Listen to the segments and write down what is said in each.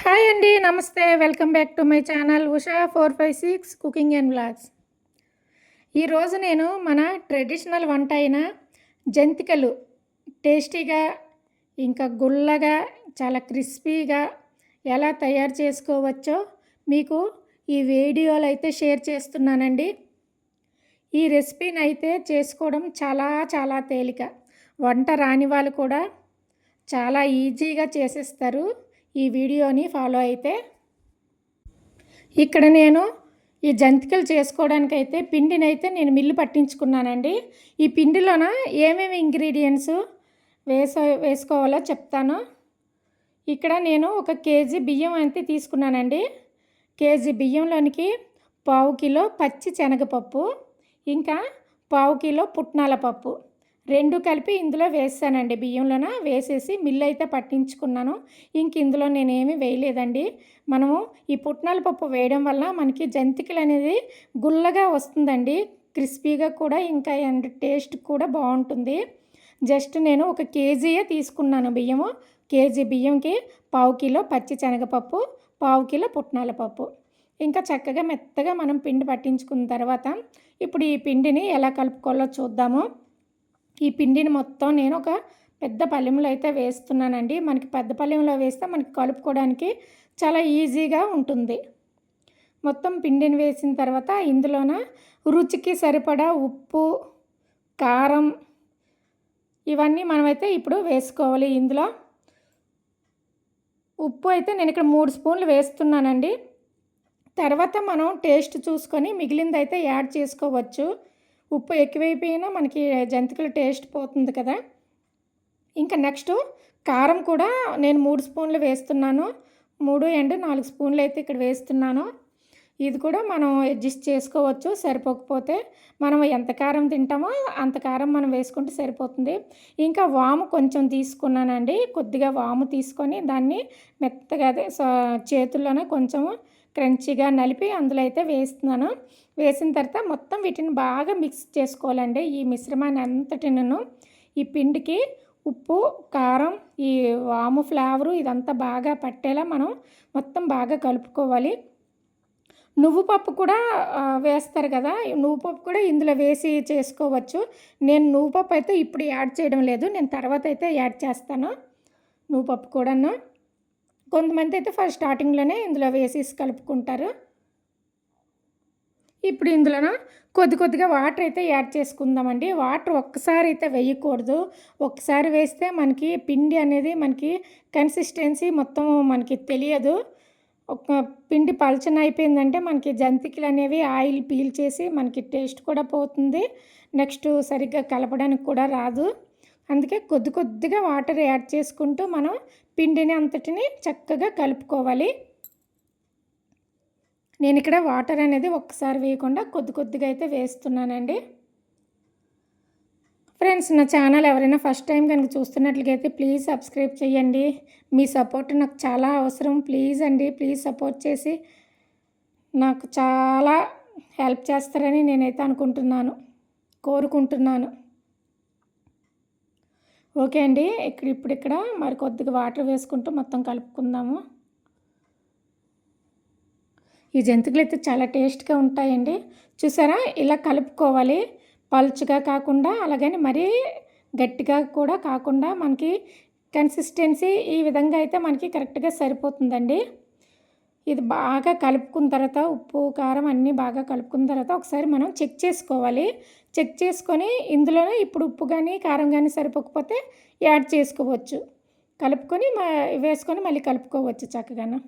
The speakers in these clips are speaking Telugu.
హాయ్ అండి. నమస్తే. Welcome back to my channel Usha 456 cooking and vlogs. ఈరోజు నేను మన ట్రెడిషనల్ వంట అయిన జంతికలు టేస్టీగా, ఇంకా గుల్లగా, చాలా క్రిస్పీగా ఎలా తయారు చేసుకోవచ్చో మీకు ఈ వీడియోలో అయితే షేర్ చేస్తున్నానండి. ఈ రెసిపీని అయితే చేసుకోవడం చాలా చాలా తేలిక. వంట రాని వాళ్ళు కూడా చాలా ఈజీగా చేసేస్తారు ఈ వీడియోని ఫాలో అయితే. ఇక్కడ నేను ఈ జంతికలు చేసుకోవడానికైతే పిండినైతే నేను మిల్లు పట్టించుకున్నానండి. ఈ పిండిలోన ఏమేమి ఇంగ్రీడియంట్స్ వేసుకోవాలో చెప్తాను. ఇక్కడ నేను 1 కేజీ బియ్యం అయితే తీసుకున్నానండి. కేజీ బియ్యంలోనికి 1/2 కిలో పచ్చి శనగపప్పు, ఇంకా 1/2 కిలో పుట్నాల పప్పు 2 కలిపి ఇందులో వేసానండి. బియ్యంలోన వేసేసి మిల్లు అయితే పట్టించుకున్నాను. ఇంక ఇందులో నేనేమి వేయలేదండి. మనము ఈ పుట్నాల పప్పు వేయడం వల్ల మనకి జంతికలు అనేది గుల్లగా వస్తుందండి, క్రిస్పీగా కూడా, ఇంకా టేస్ట్ కూడా బాగుంటుంది. జస్ట్ నేను 1 కేజీయే తీసుకున్నాను బియ్యము. కేజీ బియ్యంకి 1/2 కిలో పచ్చి శనగపప్పు, 1/2 కిలో పుట్నాల పప్పు. ఇంకా చక్కగా మెత్తగా మనం పిండి పట్టించుకున్న తర్వాత ఇప్పుడు ఈ పిండిని ఎలా కలుపుకోవాలో చూద్దాము. ఈ పిండిని మొత్తం నేను ఒక పెద్ద పళ్ళెంలో అయితే వేస్తున్నానండి. మనకి పెద్ద పళ్ళెంలో వేస్తే మనకి కలుపుకోవడానికి చాలా ఈజీగా ఉంటుంది. మొత్తం పిండిని వేసిన తర్వాత ఇందులోన రుచికి సరిపడా ఉప్పు, కారం ఇవన్నీ మనమైతే ఇప్పుడు వేసుకోవాలి. ఇందులో ఉప్పు అయితే నేను ఇక్కడ 3 స్పూన్లు వేస్తున్నానండి. తర్వాత మనం టేస్ట్ చూసుకొని మిగిలింది అయితే యాడ్ చేసుకోవచ్చు. ఉప్పు ఎక్కువైపోయినా మనకి జంతికలు టేస్ట్ పోతుంది కదా. ఇంకా నెక్స్ట్ కారం కూడా నేను 3 స్పూన్లు వేస్తున్నాను. 3 అండ్ 4 స్పూన్లు అయితే ఇక్కడ వేస్తున్నాను. ఇది కూడా మనం అడ్జస్ట్ చేసుకోవచ్చు. సరిపోకపోతే మనం ఎంత కారం తింటామో అంత కారం మనం వేసుకుంటే సరిపోతుంది. ఇంకా వాము కొంచెం తీసుకున్నానండి. కొద్దిగా వాము తీసుకొని దాన్ని మెత్తగా చేతుల్లోనే కొంచెం క్రంచీగా నలిపి అందులో అయితే వేస్తున్నాను. వేసిన తర్వాత మొత్తం వీటిని బాగా మిక్స్ చేసుకోవాలండి. ఈ మిశ్రమాన్ని అంతటిను ఈ పిండికి ఉప్పు, కారం, ఈ వాము ఫ్లేవరు ఇదంతా బాగా పట్టేలా మనం మొత్తం బాగా కలుపుకోవాలి. నువ్వు పప్పు కూడా వేస్తారు కదా, నువ్వు పప్పు కూడా ఇందులో వేసి చేసుకోవచ్చు. నేను నువ్వు పప్పు అయితే ఇప్పుడు యాడ్ చేయడం లేదు, నేను తర్వాత అయితే యాడ్ చేస్తాను నువ్వు పప్పు కూడాను. కొంతమంది అయితే ఫస్ట్ స్టార్టింగ్లోనే ఇందులో వేసేసి కలుపుకుంటారు. ఇప్పుడు ఇందులోన కొద్దిగా వాటర్ అయితే యాడ్ చేసుకుందామండి. వాటర్ ఒక్కసారి అయితే వేయకూడదు. ఒక్కసారి వేస్తే మనకి పిండి అనేది మనకి కన్సిస్టెన్సీ మొత్తం మనకి తెలియదు. ఒక పిండి పలచన అయిపోయిందంటే మనకి జంతికలు అనేవి ఆయిల్ పీల్చేసి మనకి టేస్ట్ కూడా పోతుంది. నెక్స్ట్ సరిగ్గా కలపడానికి కూడా రాదు. అందుకే కొద్దిగా వాటర్ యాడ్ చేసుకుంటూ మనం పిండిని అంతటిని చక్కగా కలుపుకోవాలి. నేను ఇక్కడ వాటర్ అనేది ఒక్కసారి వేయకుండా కొద్దిగా అయితే వేస్తున్నానండి. ఫ్రెండ్స్, నా ఛానల్ ఎవరైనా ఫస్ట్ టైం కనుక చూస్తున్నట్లయితే ప్లీజ్ సబ్స్క్రైబ్ చేయండి. మీ సపోర్ట్ నాకు చాలా అవసరం. ప్లీజ్ అండి, ప్లీజ్ సపోర్ట్ చేసి నాకు చాలా హెల్ప్ చేస్తారని నేనైతే కోరుకుంటున్నాను. ఓకే అండి. ఇక్కడ మరి కొద్దిగా వాటర్ వేసుకుంటూ మొత్తం కలుపుకుందాము. ఈ జంతికలు అయితే చాలా టేస్ట్గా ఉంటాయండి. చూసారా, ఇలా కలుపుకోవాలి. పలుచగా కాకుండా అలాగని మరీ గట్టిగా కూడా కాకుండా మనకి కన్సిస్టెన్సీ ఈ విధంగా అయితే మనకి కరెక్ట్గా సరిపోతుందండి. ఇది బాగా కలుపుకున్న తర్వాత ఉప్పు, కారం అన్నీ బాగా కలుపుకున్న తర్వాత ఒకసారి మనం చెక్ చేసుకోవాలి. చెక్ చేసుకొని ఇందులోనే ఇప్పుడు ఉప్పు కానీ కారం కానీ సరిపోకపోతే యాడ్ చేసుకోవచ్చు. కలుపుకొని వేసుకొని మళ్ళీ కలుపుకోవచ్చు చక్కగాను.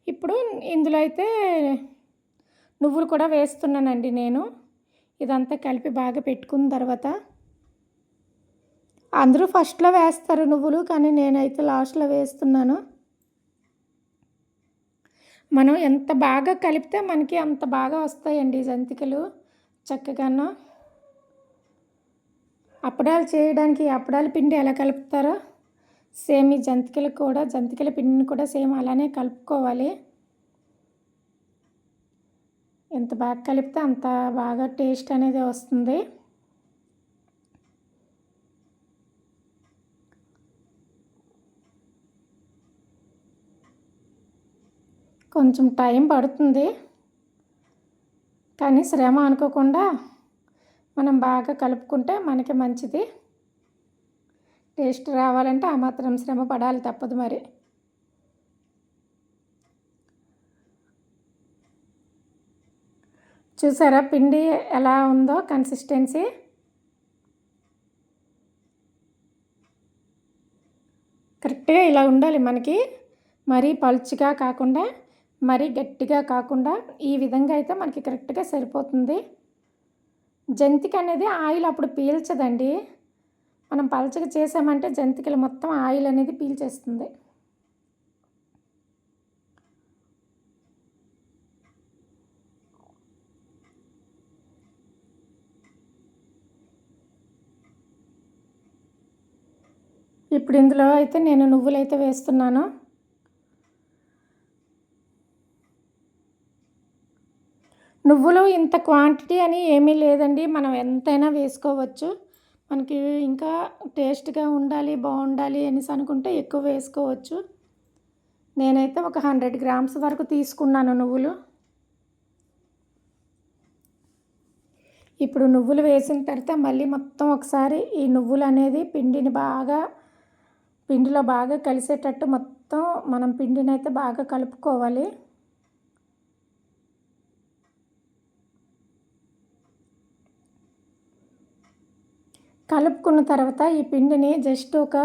ఇప్పుడు ఇందులో అయితే నువ్వులు కూడా వేస్తున్నానండి నేను. ఇదంతా కలిపి బాగా పెట్టుకున్న తర్వాత అందరూ ఫస్ట్లో వేస్తారు నువ్వులు, కానీ నేనైతే లాస్ట్లో వేస్తున్నాను. మనం ఎంత బాగా కలిపితే మనకి అంత బాగా వస్తాయండి జంతికలు చక్కగాను. అప్పడాలు చేయడానికి అప్పడాల పిండి ఎలా కలుపుతారో సేమ్ ఈ జంతికల పిండిని కూడా సేమ్ అలానే కలుపుకోవాలి. ఎంత బాగా కలిపితే అంత బాగా టేస్ట్ అనేది వస్తుంది. కొంచెం టైం పడుతుంది, కానీ శ్రమ అనుకోకుండా మనం బాగా కలుపుకుంటే మనకి మంచిది. టేస్ట్ రావాలంటే ఆ మాత్రం శ్రమ పడాలి, తప్పదు మరి. చూసారా పిండి ఎలా ఉందో కన్సిస్టెన్సీ? కరెక్ట్గా ఇలా ఉండాలి మనకి. మరీ పలుచగా కాకుండా, మరీ గట్టిగా కాకుండా, ఈ విధంగా అయితే మనకి కరెక్ట్గా సరిపోతుంది. జంతిక అనేది ఆయిల్ అప్పుడు పీల్చదండి. మనం పలుచగా చేసామంటే జంతికలు మొత్తం ఆయిల్ అనేది పీల్చేస్తుంది. ఇప్పుడు ఇందులో అయితే నేను నువ్వులైతే వేస్తున్నాను. నువ్వులు ఇంత క్వాంటిటీ అని ఏమీ లేదండి, మనం ఎంతైనా వేసుకోవచ్చు. మనకి ఇంకా టేస్ట్గా ఉండాలి, బాగుండాలి అనేసి అనుకుంటే ఎక్కువ వేసుకోవచ్చు. నేనైతే ఒక 100 గ్రామ్స్ వరకు తీసుకున్నాను నువ్వులు. ఇప్పుడు నువ్వులు వేసిన తర్వాత మళ్ళీ మొత్తం ఒకసారి ఈ నువ్వులు అనేది పిండిలో బాగా కలిసేటట్టు మొత్తం మనం పిండిని అయితే బాగా కలుపుకోవాలి. కలుపుకున్న తర్వాత ఈ పిండిని జస్ట్ ఒక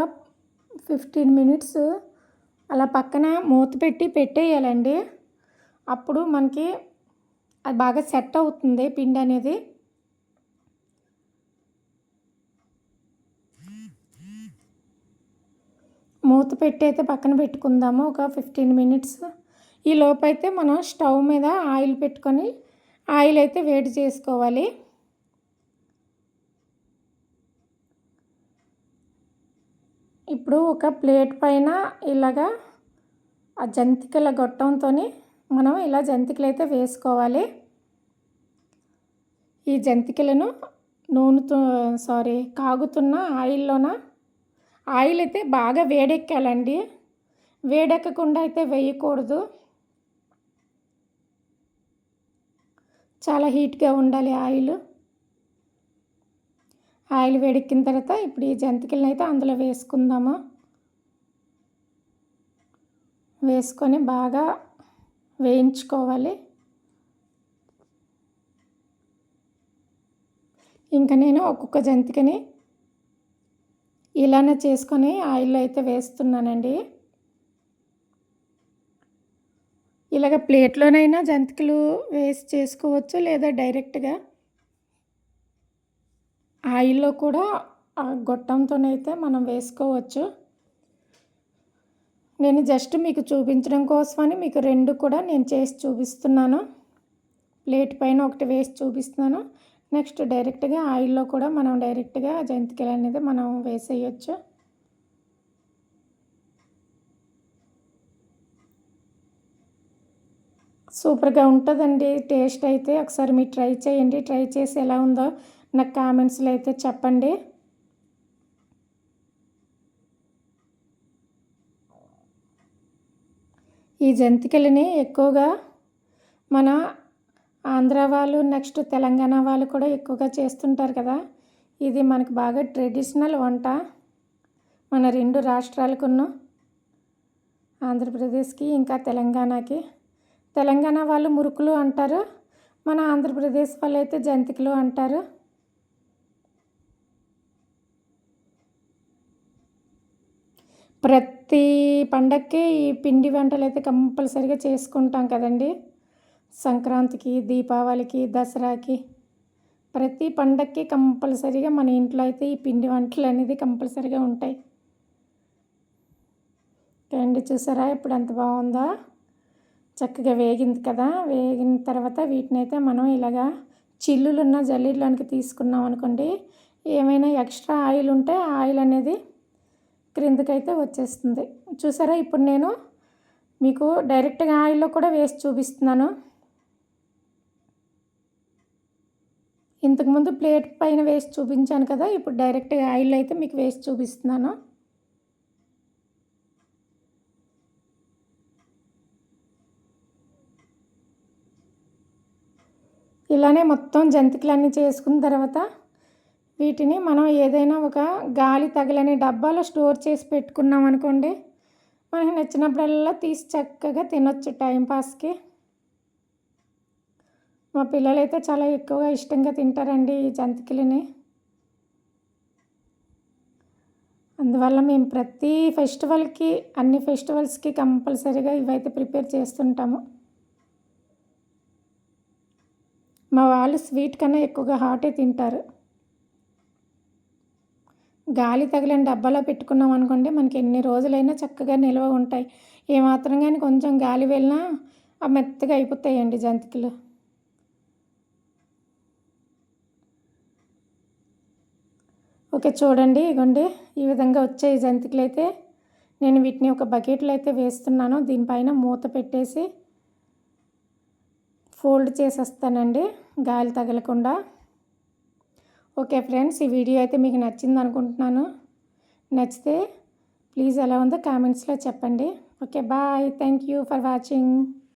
15 మినిట్స్ అలా పక్కన మూత పెట్టేయాలండి. అప్పుడు మనకి అది బాగా సెట్ అవుతుంది పిండి అనేది. మూత పెట్టి అయితే పక్కన పెట్టుకుందాము ఒక 15 మినిట్స్. ఈ లోపైతే మనం స్టవ్ మీద ఆయిల్ పెట్టుకొని ఆయిల్ అయితే వేడి చేసుకోవాలి. ఇప్పుడు ఒక ప్లేట్ పైన ఇలాగా ఆ జంతికల గొట్టంతో మనం ఇలా జంతికలు అయితే వేసుకోవాలి. ఈ జంతికలను కాగుతున్న ఆయిల్ అయితే బాగా వేడెక్కాలండి. వేడెక్కకుండా అయితే వేయకూడదు, చాలా హీట్గా ఉండాలి ఆయిల్. ఆయిల్ వేడెక్కిన తర్వాత ఇప్పుడు ఈ జంతికలను అయితే అందులో వేసుకుందాము. వేసుకొని బాగా వేయించుకోవాలి. ఇంకా నేను ఒక్కొక్క జంతికని ఇలానే చేసుకొని ఆయిల్లో అయితే వేస్తున్నానండి. ఇలాగ ప్లేట్లోనైనా జంతికలు వేసి చేసుకోవచ్చు, లేదా డైరెక్ట్గా ఆయిల్లో కూడా ఆ గొట్టంతోనైతే మనం వేసుకోవచ్చు. నేను జస్ట్ మీకు చూపించడం కోసమని మీకు 2 కూడా నేను చేసి చూపిస్తున్నాను. ప్లేట్ పైన ఒకటి వేసి చూపిస్తున్నాను. నెక్స్ట్ డైరెక్ట్గా ఆయిల్లో కూడా మనం డైరెక్ట్గా జంతికలు అనేది మనం వేసేయచ్చు. సూపర్గా ఉంటుందండి టేస్ట్ అయితే. ఒకసారి మీరు ట్రై చేయండి. ట్రై చేసి ఎలా ఉందో నాకు కామెంట్స్లో అయితే చెప్పండి. ఈ జంతికలని ఎక్కువగా మన ఆంధ్ర వాళ్ళు, నెక్స్ట్ తెలంగాణ వాళ్ళు కూడా ఎక్కువగా చేస్తుంటారు కదా. ఇది మనకు బాగా ట్రెడిషనల్ వంట. మన 2 రాష్ట్రాలకును, ఆంధ్రప్రదేశ్కి ఇంకా తెలంగాణకి. తెలంగాణ వాళ్ళు మురుకులు అంటారు, మన ఆంధ్రప్రదేశ్ వాళ్ళు అయితే జంతికలు అంటారు. ప్రతి పండగకి ఈ పిండి వంటలు అయితే కంపల్సరీగా చేసుకుంటాం కదండి. సంక్రాంతికి, దీపావళికి, దసరాకి, ప్రతి పండగకి కంపల్సరీగా మన ఇంట్లో అయితే ఈ పిండి వంటలు అనేది కంపల్సరీగా ఉంటాయి. అండి చూసారా ఇప్పుడు ఎంత బాగుందో, చక్కగా వేగింది కదా. వేగిన తర్వాత వీటిని అయితే మనం ఇలాగా చిల్లులున్న జల్లీలోనికి తీసుకున్నాం అనుకోండి, ఏమైనా ఎక్స్ట్రా ఆయిల్ ఉంటే ఆ ఆయిల్ అనేది క్రిందకైతే వచ్చేస్తుంది. చూసారా ఇప్పుడు నేను మీకు డైరెక్ట్గా ఆయిల్లో కూడా వేసి చూపిస్తున్నాను. ఇంతకుముందు ప్లేట్ పైన వేసి చూపించాను కదా, ఇప్పుడు డైరెక్ట్గా ఆయిల్లో అయితే మీకు వేసి చూపిస్తున్నాను. ఇలానే మొత్తం జంతికలన్నీ చేసుకున్న తర్వాత వీటిని మనం ఏదైనా ఒక గాలి తగలని డబ్బాలో స్టోర్ చేసి పెట్టుకున్నాం అనుకోండి, మనకు నచ్చినప్పుడల్లా తీసి చక్కగా తినొచ్చు టైంపాస్కి. మా పిల్లలైతే చాలా ఎక్కువగా ఇష్టంగా తింటారండి ఈ జంతికలని. అందువల్ల మేము ప్రతి ఫెస్టివల్కి, అన్ని ఫెస్టివల్స్కి కంపల్సరీగా ఇవైతే ప్రిపేర్ చేస్తుంటాము. మా వాళ్ళు స్వీట్ కన్నా ఎక్కువగా హాటే తింటారు. గాలి తగిలిన డబ్బాలో పెట్టుకున్నాం అనుకోండి, మనకి ఎన్ని రోజులైనా చక్కగా నిల్వ ఉంటాయి. ఏమాత్రం కానీ కొంచెం గాలి వెళ్ళినా అవి మెత్తగా అయిపోతాయండి జంతికలు. ఓకే, చూడండి ఇగోండి ఈ విధంగా వచ్చాయి జంతికలు అయితే. నేను వీటిని ఒక బకెట్లో అయితే వేస్తున్నాను. దీనిపైన మూత పెట్టేసి ఫోల్డ్ చేసేస్తానండి గాలి తగలకుండా. ఓకే ఫ్రెండ్స్, ఈ వీడియో అయితే మీకు నచ్చింది అనుకుంటున్నాను. నచ్చితే ప్లీజ్ ఎలా ఉందో కామెంట్స్లో చెప్పండి. Okay bye, thank you for watching.